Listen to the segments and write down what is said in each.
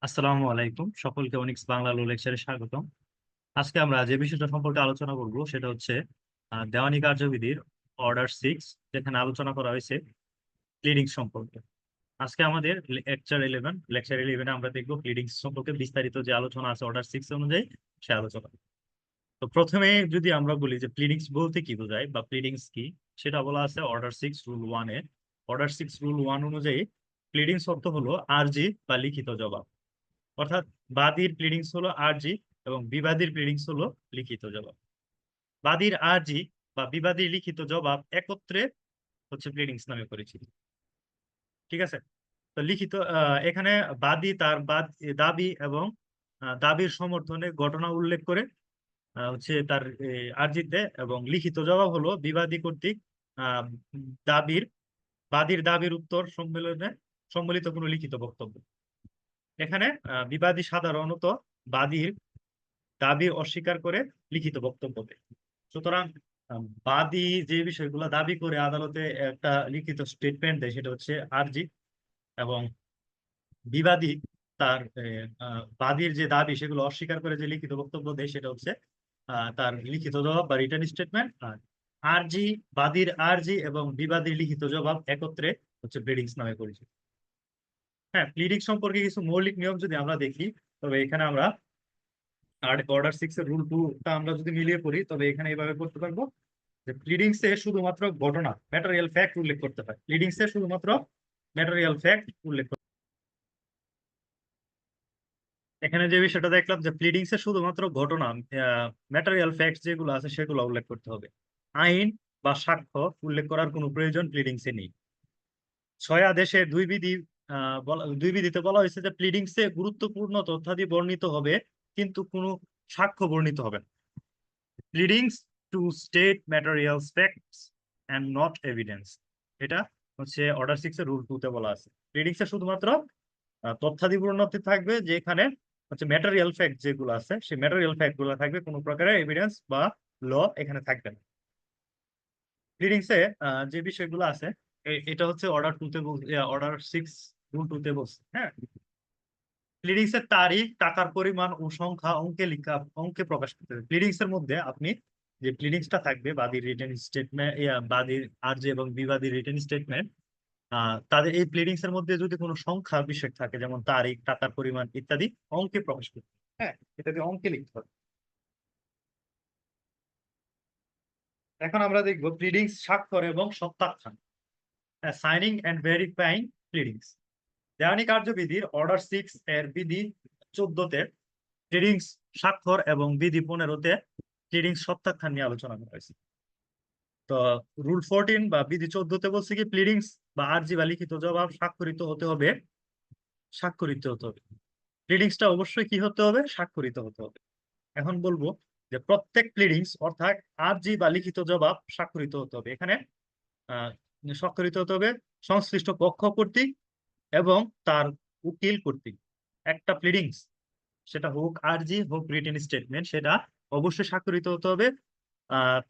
আসসালামু আলাইকুম, সকলকে অনিক্স বাংলা লো লেকচারে স্বাগতম। আজকে আমরা যে বিষয়টা সম্পর্কে আলোচনা করব সেটা হচ্ছে দেওয়ানি কার্যবিধির অর্ডার 6, যেখানে আলোচনা করা হয়েছে প্লিডিংস সম্পর্কে। আজকে আমাদের লেকচার 11 আমরা দেখবো প্লিডিংস সম্পর্কে বিস্তারিত যে আলোচনা আছে অর্ডার 6 অনুযায়ী সে আলোচনা। তো প্রথমে যদি আমরা বলি যে প্লিডিংস বলতে কি বোঝায় বা প্লিডিংস কি, সেটা বলা আছে অর্ডার 6 রুল 1-এ। অর্ডার 6 রুল 1 অনুযায়ী প্লিডিংস অর্থ হলো আরজি বা লিখিত জবাব। অর্থাৎ বাদীর প্লিডিংস হলো আরজি এবং বিবাদীর প্লিডিংস হলো লিখিত জবাব। বাদীর আরজি বা বিবাদীর লিখিত জবাব একত্রে হচ্ছে প্লিডিংস নামে পরিচিত। ঠিক আছে। তো লিখিত এখানে বাদী তার দাবি এবং দাবির সমর্থনে ঘটনা উল্লেখ করে হচ্ছে তার আরজিতে, এবং লিখিত জবাব হলো বিবাদী কর্তৃক আহ, দাবির বাদীর দাবির উত্তর সম্মিলিত কোনো লিখিত বক্তব্য। এখানে বিবাদী সাধারণত বাদীর দাবি অস্বীকার করে লিখিত বক্তব্য দেয়। সুতরাং বাদী যে বিষয়গুলো দাবি করে আদালতে একটা লিখিত স্টেটমেন্ট দেয় সেটা হচ্ছে আরজি, এবং বিবাদী তার বাদীর যে দাবি সেগুলো অস্বীকার করে যে লিখিত বক্তব্য দেয় সেটা হচ্ছে তার লিখিত জবাব বা রিটার্ন স্টেটমেন্ট। আর আরজি, বাদীর আরজি এবং বিবাদীর লিখিত জবাব একত্রে হচ্ছে প্লিডিংস নামে পরিচিত। হ্যাঁ, প্লিডিং সম্পর্কে কিছু মৌলিক নিয়ম যদি আমরা দেখি, তবে এখানে আমরা আর অর্ডার 6 এর রুল 2টা আমরা যদি মিলিয়ে পড়ি তবে এখানে এইভাবে করতে পারবো যে প্লিডিংস এ শুধুমাত্র ঘটনা ম্যাটেরিয়াল ফ্যাক্ট উল্লেখ করতে হয়। প্লিডিংস এ শুধুমাত্র ম্যাটেরিয়াল ফ্যাক্ট উল্লেখ করতে হয়। এখানে যে বিষয়টা দেখলাম যে প্লিডিংস এ শুধুমাত্র ঘটনা ম্যাটেরিয়াল ফ্যাক্ট যেগুলো আছে সেগুলো উল্লেখ করতে হবে। আইন বা সাক্ষ্য উল্লেখ করার কোনো প্রয়োজন প্লিডিংস এ নেই। ছয় আদেশে দুই বিধিতে বলা হয়েছে যে প্লিডিংস এ গুরুত্বপূর্ণ তথ্যাদি বর্ণিত হবে, কিন্তু কোনো সাক্ষ্য বর্ণিত হবে না। Pleadings two state material facts and not evidence, এটা হচ্ছে অর্ডার 6 এর রুল 2 তে বলা আছে। প্লিডিংস এ শুধুমাত্র তথ্যাদি বর্ণিত থাকবে, যেখানে হচ্ছে ম্যাটেরিয়াল ফ্যাক্ট যেগুলো আছে সেই ম্যাটেরিয়াল ফ্যাক্ট গুলো থাকবে, কোনো প্রকারের এভিডেন্স বা ল এখানে থাকবে না। প্লিডিংস এ যে বিষয়গুলো আছে এটা হচ্ছে অর্ডার 6 রুল 2 তে বলছে। হ্যাঁ, প্লিডিংস এর তারিখ, টাকার পরিমাণ ও সংখ্যা অঙ্কে প্রকাশ করতে হবে। প্লিডিংস এর মধ্যে আপনি যে প্লিডিংসটা থাকবে বাদীর রিটেন স্টেটমেন্ট, বাদীর আরজি এবং বিবাদীর রিটেন স্টেটমেন্ট, তাদের এই প্লিডিংস এর মধ্যে যদি কোনো সংখ্যা বিষয় থাকে, যেমন তারিখ, টাকার পরিমাণ ইত্যাদি, অঙ্কে প্রকাশ করতে হবে। হ্যাঁ, ইত্যাদি অঙ্কে লিখতে হবে। এখন আমরা দেখবো প্লিডিংস স্বাক্ষর এবং সত্যাখ্যান, সাইনিং এন্ড ভেরিফাইং প্লিডিংস। দেওয়ানি কার্যবিধির অর্ডার 6 এর বিধি 14-তে প্লিডিংস স্বাক্ষর এবং বিধি 15-তে প্লিডিংস সত্যাখ্যান নিয়ে আলোচনা করা হয়েছে। তো রুল 14 বা বিধি 14-তে বলছে কি প্লিডিংস বা আরজি বা লিখিত জবাব স্বাক্ষরিত হতে হবে। প্লিডিংসটা অবশ্যই কি হতে হবে? স্বাক্ষরিত হতে হবে। এখন বলবো যে প্রত্যেক প্লিডিংস অর্থাৎ আরজি বা লিখিত জবাব স্বাক্ষরিত হতে হবে। এখানে আহ স্বাক্ষরিত হতে হবে সংশ্লিষ্ট পক্ষ কর্তৃক এবং তার উকিল কর্তৃক। একটা প্লিডিংস, সেটা হোক আরজি হোক রিটেন স্টেটমেন্ট, সেটা অবশ্যই স্বাক্ষরিত হতে হবে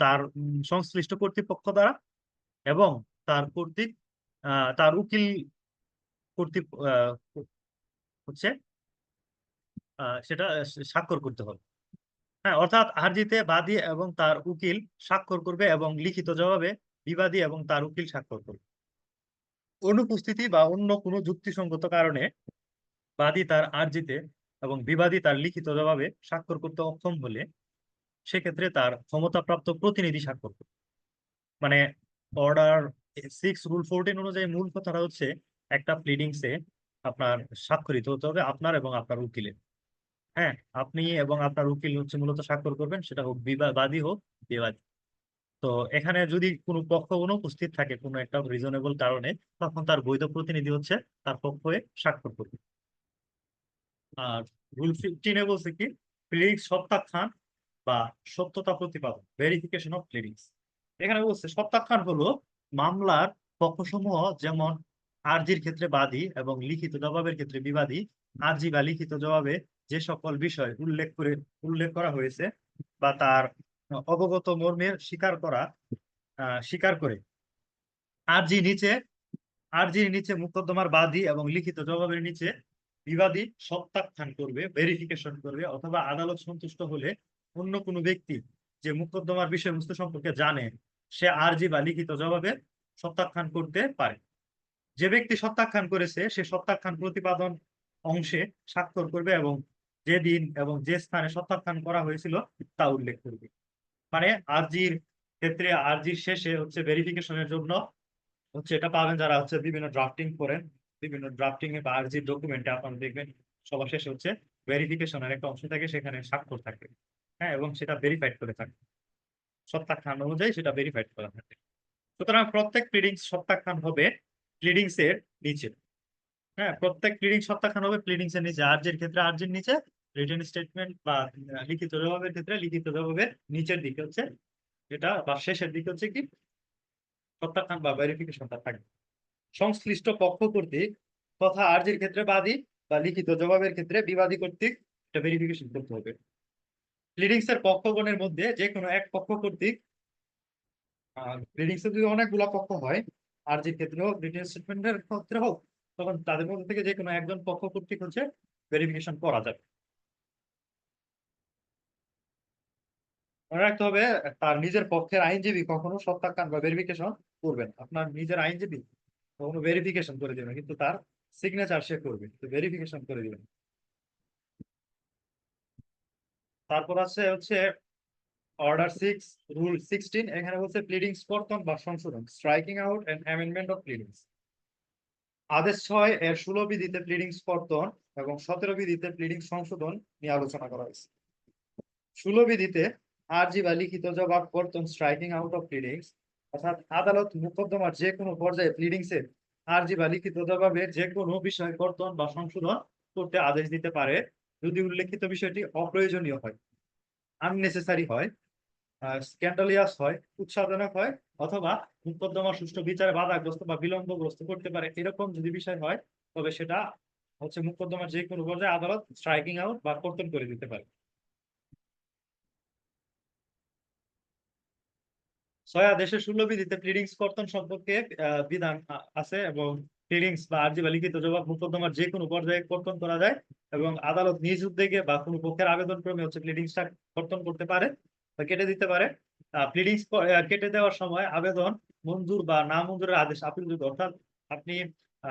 তার সংশ্লিষ্ট কর্তৃপক্ষ দ্বারা, এবং তার কর্তৃক তার উকিল কর্তৃক হচ্ছে সেটা স্বাক্ষর করতে হবে। হ্যাঁ, অর্থাৎ আরজিতে বাদী এবং তার উকিল স্বাক্ষর করবে এবং লিখিত জবাবে বিবাদী এবং তার উকিল স্বাক্ষর করবে। অনুপস্থিতি বা অন্য কোনো যুক্তিসঙ্গত কারণে বাদী তার আরজিতে এবং বিবাদী তার লিখিত জবাবে স্বাক্ষর করতে অক্ষম হলে সেক্ষেত্রে তার ক্ষমতাপ্রাপ্ত প্রতিনিধি স্বাক্ষর করবে। মানে অর্ডার 6 রুল 14 অনুযায়ী মূল কথাটা হচ্ছে একটা প্লিডিংসে আপনার স্বাক্ষরিত হতে হবে আপনার এবং আপনার উকিলের। হ্যাঁ, আপনি এবং আপনার উকিল হচ্ছে মূলত স্বাক্ষর করবেন, সেটা হোক বাদী হোক বিবাদী। তো এখানে যদি কোনো পক্ষ অনুপস্থিত থাকে কোনো একটা রিজনেবল কারণে, তখন তার বৈধ প্রতিনিধি হচ্ছে তার পক্ষে স্বাক্ষর করবে। আর রুল 15 বলছে কি প্লিডিংস সত্যাখ্যান বা সত্যতা প্রতিপাদন, ভেরিফিকেশন অফ প্লিডিংস। এখানে বলছে সত্যাখ্যান হলো মামলার পক্ষসমূহ, যেমন আরজির ক্ষেত্রে বাদী এবং লিখিত জবাবের ক্ষেত্রে বিবাদী, আরজি বা লিখিত জবাবে যে সকল বিষয় উল্লেখ করা হয়েছে বা তার অবগত মর্মের স্বীকার করে আরজি নিচে আরজির নিচে মোকদ্দমার বাদী এবং লিখিত জবাবের নিচে বিবাদী সত্যাখ্যান করবে, ভেরিফিকেশন করবে, অথবা আদালত সন্তুষ্ট হলে অন্য কোনো ব্যক্তি যে মোকদ্দমার বিষয়বস্তু সম্পর্কে জানে সে আরজি বা লিখিত জবাবে সত্যাখ্যান করতে পারে। যে ব্যক্তি সত্যাখ্যান করেছে সে সত্যাখ্যান প্রতিপাদন অংশে স্বাক্ষর করবে এবং যে দিন এবং যে স্থানে সত্যাখ্যান করা হয়েছিল তা উল্লেখ করবে। মানে আরজির ক্ষেত্রে আরজির শেষে হচ্ছে ভেরিফিকেশনের জন্য হচ্ছে এটা পাবেন যারা হচ্ছে বিভিন্ন ড্রাফটিং করেন, বিভিন্ন ড্রাফটিং এ বা আরজির ডকুমেন্টে আপনারা দেখবেন সবার শেষে হচ্ছে ভেরিফিকেশনের একটা অংশ থাকে, সেখানে স্বাক্ষর থাকে। হ্যাঁ, এবং সেটা ভেরিফাইড করে থাকে, সত্যাখ্যান অনুযায়ী সেটা ভেরিফাইড করা থাকে। সুতরাং প্রত্যেক প্লিডিংস সত্যাখ্যান হবে প্লিডিংস এর নিচে। হ্যাঁ, প্রত্যেক প্লিডিং সত্যাখ্যান হবে প্লিডিংস এর নিচে। আরজির ক্ষেত্রে আরজির নিচে, রিটেন স্টেটমেন্ট বা লিখিত জবাবের ক্ষেত্রে লিখিত জবাবের নিচের দিকে হচ্ছে এটা, বা শেষের দিকে হচ্ছে কি সত্যাখ্যান বা ভেরিফিকেশনটা থাকবে। সংশ্লিষ্ট পক্ষ কর্তৃক তথা আরজির ক্ষেত্রে বাদী বা লিখিত জবাবের ক্ষেত্রে বিবাদী কর্তৃক এটা ভেরিফিকেশন করতে হবে। প্লিডিংস এর পক্ষগণের মধ্যে যে কোনো এক পক্ষ কর্তৃক, প্লিডিংস এর যদি অনেকগুলো পক্ষ হয়, আরজির ক্ষেত্রে হোক রিটেন স্টেটমেন্টের ক্ষেত্রে হোক, তখন তাদের মধ্যে থেকে যে কোনো একজন পক্ষ কর্তৃক হচ্ছে ভেরিফিকেশন করা যাবে। মনে রাখতে হবে তার নিজের পক্ষের আইনজীবী কখনো সত্যাখ্যান বা ভেরিফিকেশন করবেন। আপনার নিজের আইনজীবী কখনো ভেরিফিকেশন করে দেবেন, কিন্তু তার সিগনেচার সে করবে, ভেরিফিকেশন করে দিবেন। তারপর আছে হচ্ছে অর্ডার 6 রুল 16। এখানে বলছে প্লিডিংস কর্তন বা সংশোধন, striking out and amendment of pleadings. আদেশ 6 এর 16 বিধিতে প্লিডিংস কর্তন এবং 17 বিধিতে প্লিডিংস সংশোধন নিয়ে আলোচনা করা হয়েছে। 16 বিধিতে আরজি বা লিখিত জবাব কর্তন, স্ট্রাইকিং আউট অফ প্লিডিংস, অর্থাৎ আদালত মোকদ্দমার যে কোনো পর্যায়ে প্লিডিংস এর আরজি বা লিখিত জবাবের যে কোনো বিষয় কর্তন বা সংশোধন করতে আদেশ দিতে পারে যদি উল্লেখিত বিষয়টি অপ্রয়োজনীয় হয়, আননেসেসারি হয়, স্ক্যান্ডালিয়াস হয়, উৎসাহজনক হয়, অথবা মোকদ্দমা সুষ্ঠু বিচারে বাধাগ্রস্ত বা বিলম্বগ্রস্ত করতে পারে। এরকম যদি বিষয় হয় তবে সেটা হচ্ছে মোকদ্দমার যে কোনো পর্যায়ে আদালত স্ট্রাইকিং আউট বা কর্তন করে দিতে পারে। 6 আদেশের 16 বিধিতে প্লিডিংস কর্তন সম্পর্কে বিধান আছে, এবং প্লিডিংস বা আরজি বা লিখিত জবাব মোকদ্দমার যে কোনো পর্যায়ে কর্তন করা যায়, এবং আদালত নিজ উদ্যোগে বা কোনো পক্ষের আবেদন ক্রমে হচ্ছে প্লিডিংসটা কর্তন করতে পারে বা কেটে দিতে পারে। প্লিডিংস কেটে দেওয়ার সময় আবেদন মঞ্জুর বা না মঞ্জুরের আদেশ আপিলযোগ্য, অর্থাৎ আপনি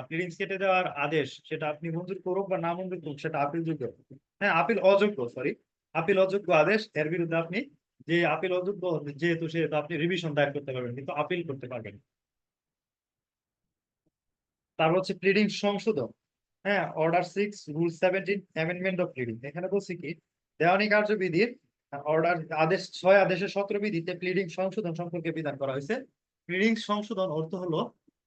প্লিডিংস কেটে দেওয়ার আদেশ সেটা আপনি মঞ্জুর করুক বা না মঞ্জুর করুক সেটা আপিলযোগ্য। হ্যাঁ, আপিল অযোগ্য, সরি, আপিল অযোগ্য আদেশ, এর বিরুদ্ধে আপনি যে আপিল অযোগ্য যেহেতু সেহেতু আপনি রিভিশন দায়ের করতে পারবেন কিন্তু আপিল করতে পারবেন না। তারপর হচ্ছে প্লিডিং সংশোধন। হ্যাঁ, order 6 rule 17 amendment of pleading. এখানে বলছি কি দেওয়ানি কার্যবিধির অর্ডার আদেশ 6 আদেশের 17 বিধিতে প্লিডিং সংশোধন সম্পর্কে বিধান করা হয়েছে। প্লিডিং সংশোধন অর্থ হলো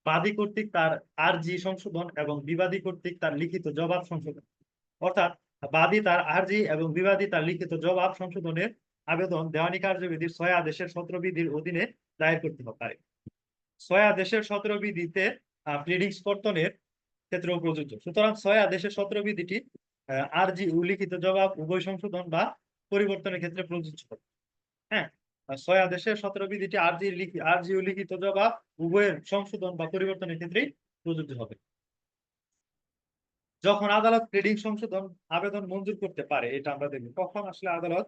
বাদী কর্তৃক তার আরজি সংশোধন এবং বিবাদী কর্তৃক তার লিখিত জবাব সংশোধন। অর্থাৎ বাদী তার আরজি এবং বিবাদী তার লিখিত জবাব সংশোধনের আবেদন দেওয়ানি কার্যবিধির 6 আদেশের 17 বিধির অধীনে দায়ের করতে পারে। 6 আদেশের 17 বিধিতে প্লিডিংস কর্তনের ক্ষেত্রেও প্রযোজ্য। সুতরাং 6 আদেশের 17 বিধিটি আরজি ও লিখিত জবাব উভয় সংশোধন বা পরিবর্তনের ক্ষেত্রে প্রযোজ্য। হ্যাঁ, 6 আদেশের 17 বিধিটি আরজি ও লিখিত জবাব উভয়ের সংশোধন বা পরিবর্তনের ক্ষেত্রেই প্রযোজ্য হবে। যখন আদালত প্লিডিং সংশোধন আবেদন মঞ্জুর করতে পারে, এটা আমরা দেখব কখন আসলে আদালত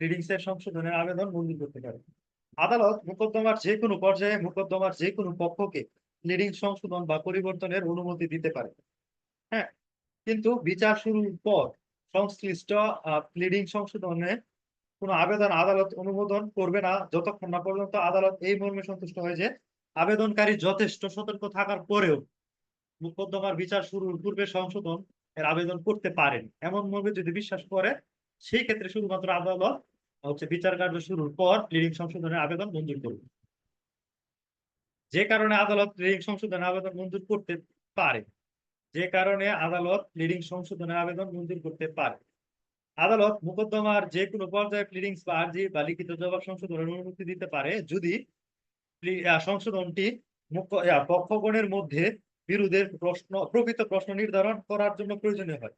প্লিডিংস এর সংশোধনের আবেদন মঞ্জুর করতে পারে। আদালত মোকদ্দমার যে কোনো পর্যায়ে মোকদ্দমার যে কোনো পক্ষকে প্লিডিং সংশোধন বা পরিবর্তনের অনুমতি দিতে পারে। হ্যাঁ, কিন্তু বিচার শুরুর পর সংশ্লিষ্ট প্লিডিং সংশোধনে কোনো আবেদন আদালত অনুমোদন করবে না যতক্ষণ না পর্যন্ত আদালত এই মর্মে সন্তুষ্ট হয় যে আবেদনকারী যথেষ্ট সতর্ক থাকার পরেও মোকদ্দমার বিচার শুরুর পূর্বে সংশোধন এর আবেদন করতে পারেন, এমন মর্মে যদি বিশ্বাস করে সেই ক্ষেত্রে শুধুমাত্র আদালত হচ্ছে বিচার কার্য শুরুর পর প্লিডিং সংশোধনের আবেদন মঞ্জুর করবে। যে কারণে আদালত প্লিডিং সংশোধনের আবেদন মঞ্জুর করতে পারে, যে কারণে আদালত প্লিডিং সংশোধনের আবেদন মঞ্জুর করতে পারে। আদালত মোকদ্দমার যে কোনো পর্যায়ে প্লিডিংস বা আরজি বা লিখিত জবাব সংশোধনের অনুমতি দিতে পারে যদি সংশোধনটি পক্ষগণের মধ্যে বিরোধের প্রকৃত প্রশ্ন নির্ধারণ করার জন্য প্রয়োজনীয় হয়।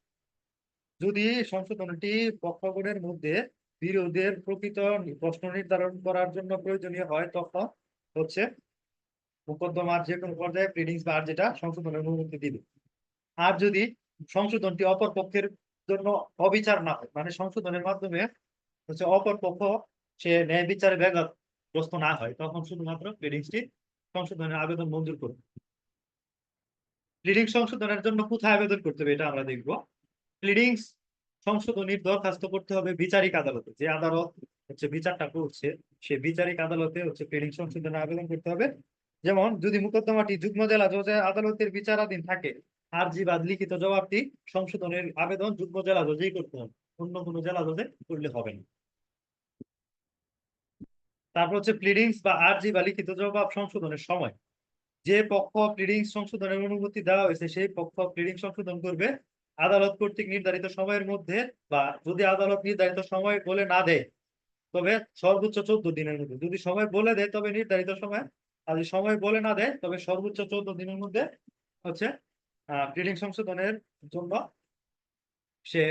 যদি সংশোধনটি পক্ষগণের মধ্যে বিরোধের প্রকৃত প্রশ্ন নির্ধারণ করার জন্য প্রয়োজনীয় হয় তখন হচ্ছে মোকদ্দমার যে কোনো পর্যায়ে প্লিডিংস বা আরজিটা সংশোধনের অনুমতি দিবে। আর যদি সংশোধনটি অপর পক্ষের জন্য অবিচার না হয়, মানে সংশোধনের মাধ্যমে হচ্ছে অপর পক্ষ সে ন্যায় বিচারে ব্যাঘাতগ্রস্ত না হয়, তখন শুধুমাত্র প্লিডিংসটি সংশোধনের আবেদন মঞ্জুর করবে। প্লিডিং সংশোধনের জন্য কোথায় আবেদন করতে হবে এটা আমরা দেখব। প্লিডিংস সংশোধনীর দরখাস্ত করতে হবে বিচারিক আদালতে। যে আদালত হচ্ছে বিচারটা করছে সে বিচারিক আদালতে হচ্ছে প্লিডিং সংশোধনের আবেদন করতে হবে। যেমন যদি মোকদ্দমাটি যুগ্ম জেলা জজ আদালতের বিচারাধীন থাকে, আর্জি বা লিখিত জবাবটি সংশোধনের আবেদন যুগ্ম জেলা জজেই করতে হবে, অন্য কোনো জেলা জজে করলে হবে না। তারপর হচ্ছে প্লিডিংস বা আর্জি বা লিখিত জবাব সংশোধনের সময় যে পক্ষ প্লিডিং সংশোধনের অনুমতি দেওয়া হয়েছে সেই পক্ষ প্লিডিং সংশোধন করবে আদালত কর্তৃক নির্ধারিত সময়ের মধ্যে, বা যদি আদালত নির্ধারিত সময় বলে না দেয় তবে সর্বোচ্চ 14 দিনের মধ্যে। যদি সময় বলে দেয় তবে নির্ধারিত সময়, আর যদি সময় বলে না দেয় তবে সর্বোচ্চ 14 দিনের মধ্যে হচ্ছে প্লিডিং সংশোধনের জন্য সে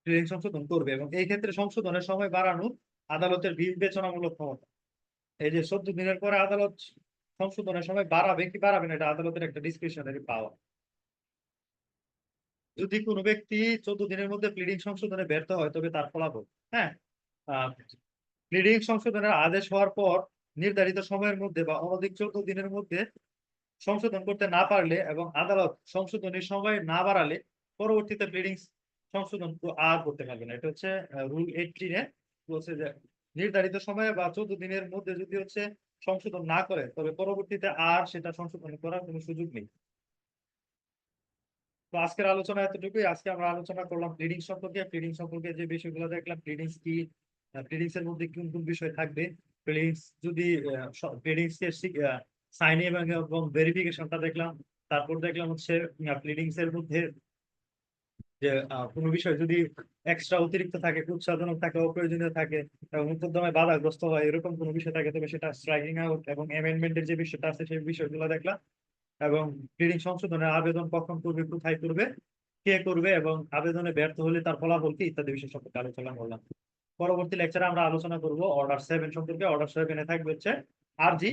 প্লিডিং সংশোধন করবে। এবং এই ক্ষেত্রে সংশোধনের সময় বাড়ানো আদালতের বিবেচনামূলক ক্ষমতা। এই যে 14 দিনের পরে আদালত সংশোধনের সময় বাড়াবে কি বাড়াবে না, এটা আদালতের একটা ডিসক্রিশনারি পাওয়ার। যদি কোনো ব্যক্তি 14 দিনের মধ্যে প্লিডিং সংশোধনে ব্যর্থ হয় তবে তার ফলাফল, হ্যাঁ, প্লিডিং সংশোধনের আদেশ হওয়ার পর নির্ধারিত সময়ের মধ্যে বা অনধিক 14 দিনের মধ্যে সংশোধন করতে না পারলে এবং আদালত সংশোধনের সময় না বাড়ালে পরবর্তীতে প্লিডিং সংশোধন আর করতে পারবে না। এটা হচ্ছে রুল 18 বলছে যে নির্ধারিত সময়ে বা 14 দিনের মধ্যে যদি হচ্ছে সংশোধন না করে তবে পরবর্তীতে আর সেটা সংশোধন করার কোনো সুযোগ নেই। তো আজকের আলোচনা এতটুকুই। আজকে আমরা আলোচনা করলাম প্লিডিং সম্পর্কে। প্লিডিং সম্পর্কে যে বিষয়গুলো দেখলাম, প্লিডিংস কি, প্লিডিংস এর মধ্যে কোন কোন বিষয় থাকবে, প্লিডিংস যদি প্লিডিংস এর সাইন এবং ভেরিফিকেশনটা দেখলাম। তারপর দেখলাম হচ্ছে প্লিডিংস এর মধ্যে যে কোনো বিষয় যদি এক্সট্রা অতিরিক্ত থাকে, কুৎসাজনক থাকে, অপ্রয়োজনীয় থাকে এবং মোকদ্দমায় বাধাগ্রস্ত হয় এরকম কোনো বিষয় থাকে তবে সেটা স্ট্রাইকিং আউট এবং অ্যামেন্ডমেন্টের যে বিষয়টা আছে সেই বিষয়গুলো দেখলাম। এবং প্লিডিং সংশোধনের আবেদন কখন করবে, কোথায় করবে, কে করবে এবং আবেদনে ব্যর্থ হলে তার ফলাফল কি ইত্যাদি বিষয় সম্পর্কে আলোচনা করলাম। পরবর্তী লেকচারে আমরা আলোচনা করব অর্ডার 7 সম্পর্কে। অর্ডার 7 থাকবে হচ্ছে আরজি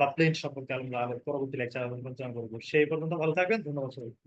বা প্লেন সম্পর্কে আমরা পরবর্তী লেকচারে আলোচনা করবো। সেই পর্যন্ত ভালো থাকবেন, ধন্যবাদ সবাইকে।